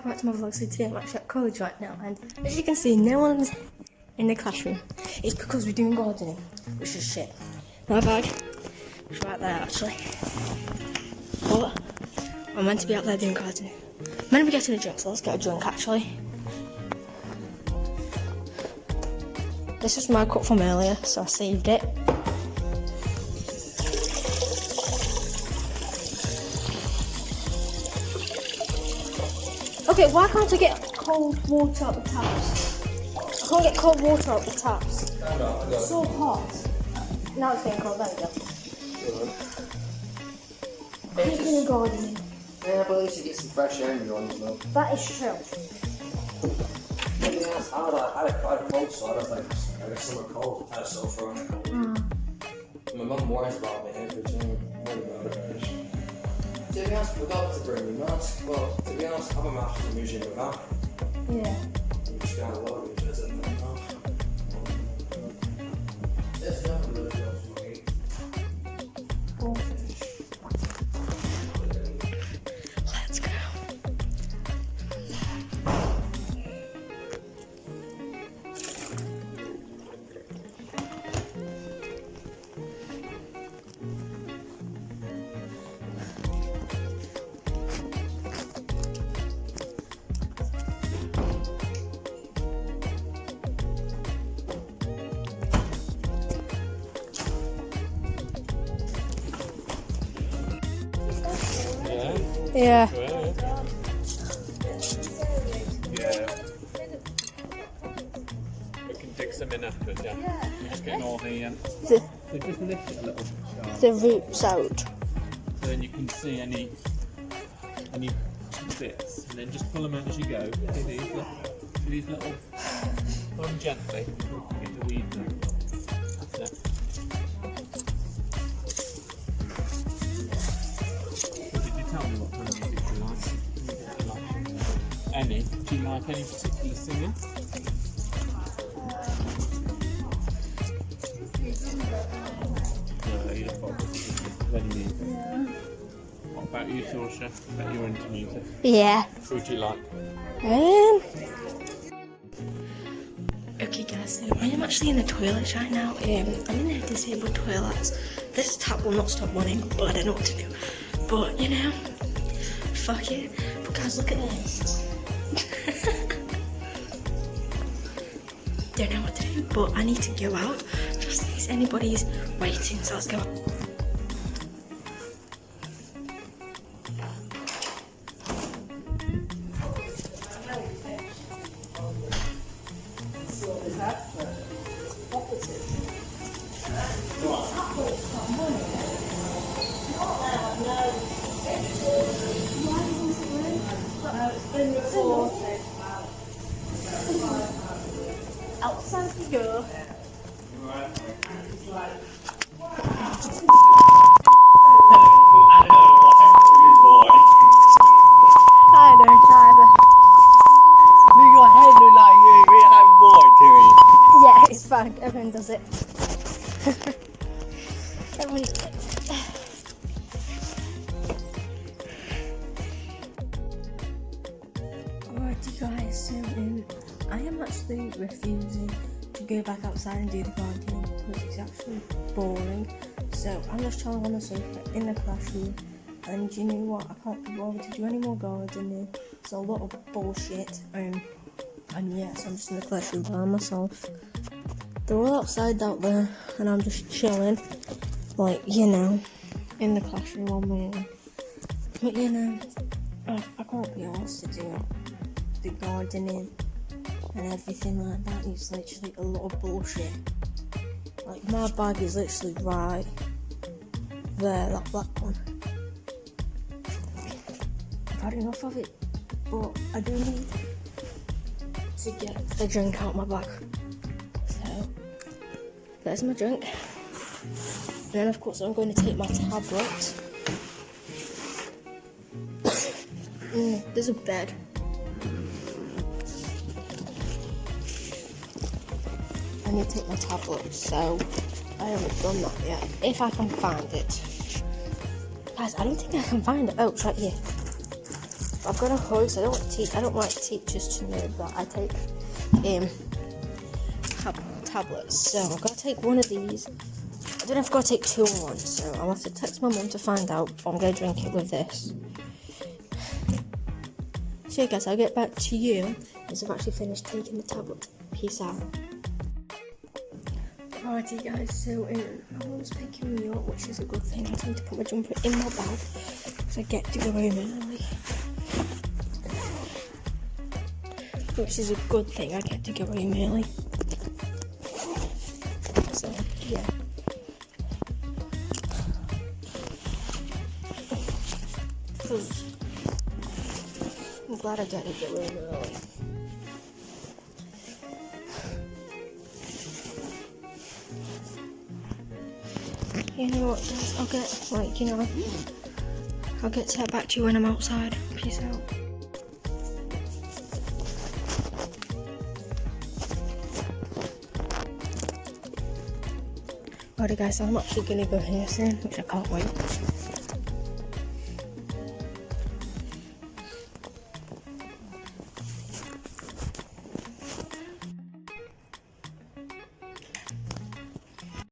welcome back to my vlog. So today I'm actually at college right now, and as you can see, no one's in the classroom. It's because we're doing gardening, which is shit. My bag is right there actually, but I'm meant to be out there doing gardening. I'm meant to be getting a drink, so let's get a drink actually. This was my cup from earlier, so I saved it. Okay, why can't I get cold water out the taps? I can't get cold water out the taps. It's so hot. Now it's getting cold, there we go. Taking and gardening. Yeah, but at least you get some fresh air in your lungs, though. That is true. Yeah, I had a cold, so I had a summer cold. I had a sore throat and a cold. My mum worries about me every time. I'm worried about it. To be honest, I forgot to bring my mask. Well, to be honest, I have a mask from usually without. Yeah. I'm just kind of low because I don't know. There's nothing really else for me. Cool. Let's go. Yeah. Yeah. We can dig some in after, yeah. We're just getting all the, so just lift it a little bit. The roots out. So then you can see any bits, and then just pull them out as you go. See these little, pull them gently, get the weeds out. That's it. Tell me what kind of music you like. Any? Do you like any particular singer? No, you don't bother. Any music. Yeah. What about you, Saoirse? I bet you're into music. Yeah. Who do you like? Okay guys, so I am actually in the toilets right now. I'm in the disabled toilets. This tap will not stop running, but I don't know what to do. But you know, fuck it. But guys, look at this. Don't know what to do, but I need to go out just in case anybody's waiting. So let's go. Outside we go. I don't either. Your head look like you really have a boy to me. Yeah, it's fine. Everyone does it. Everyone does it. Alrighty guys, so I am actually refusing to go back outside and do the gardening because it's actually boring. So I'm just chilling on the sofa in the classroom, and you know what, I can't be bothered to do any more gardening. It's a lot of bullshit, and yes, I'm just in the classroom by myself. They're all outside out there, and I'm just chilling, like, you know, in the classroom on my own. But you know, I can't be asked to do the gardening and everything like that. It's literally a lot of bullshit. Like, my bag is literally right there, that black one. I've had enough of it, but I do need to get the drink out my bag. So there's my drink, and then of course I'm going to take my tablet. There's a bed. I need to take my tablet, so I haven't done that yet. If I can find it. Guys, I don't think I can find it. Oh, it's right here. I've got a host. I don't like teachers to know that I take tablets. So I've got to take one of these. I don't know if I've got to take 2 in one. So I'll have to text my mum to find out. I'm going to drink it with this. So yeah, guys, I'll get back to you once I've actually finished taking the tablet. Peace out. Alrighty guys, so my mum's picking me up, which is a good thing. I just need to put my jumper in my bag because I get to go home early. Which is a good thing, I get to go home early. So, yeah. I'm glad I get to go home early. You know what, guys, I'll get to head back to you when I'm outside. Peace out. Alright guys, so I'm actually gonna go here soon, which I can't wait.